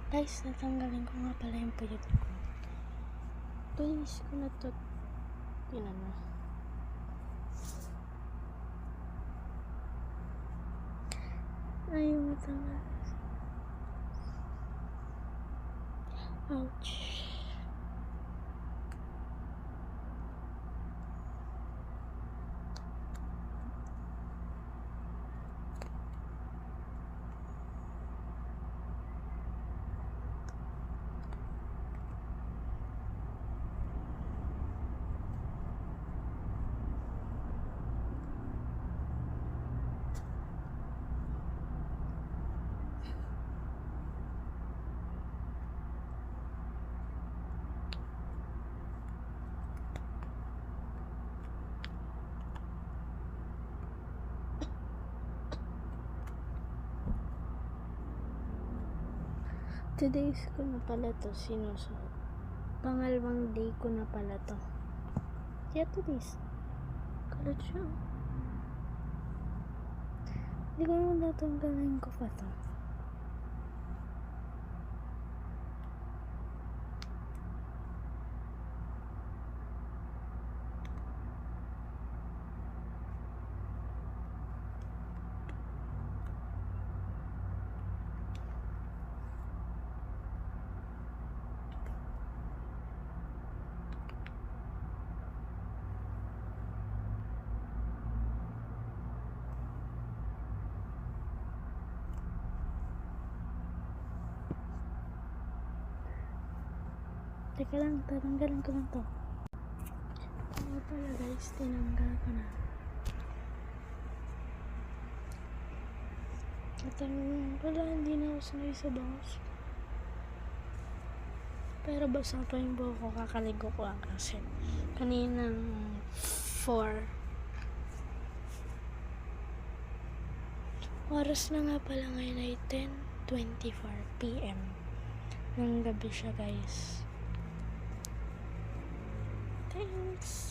Guys, natanggalin ko nga pala yung puyot ko. 2 days ko na to pinano. Ayaw matanggal. Ouch. Today's ko na pala to sinusuot. Pangalawang day ko na pala to. Kaya today's. Kalat siya. Hindi ko naman natanggalin ko pa to. Teka lang, tatanggalin ko lang to. Ano pala guys, tinanggal ko na. Wala, hindi na ako sanay sa bangus. Pero basa pa yung buhok ko, kakaligo ko lang kasi. Kaninang 4. Oras na nga pala ngayon ay 10:24 PM. Ng gabi siya guys. Thanks.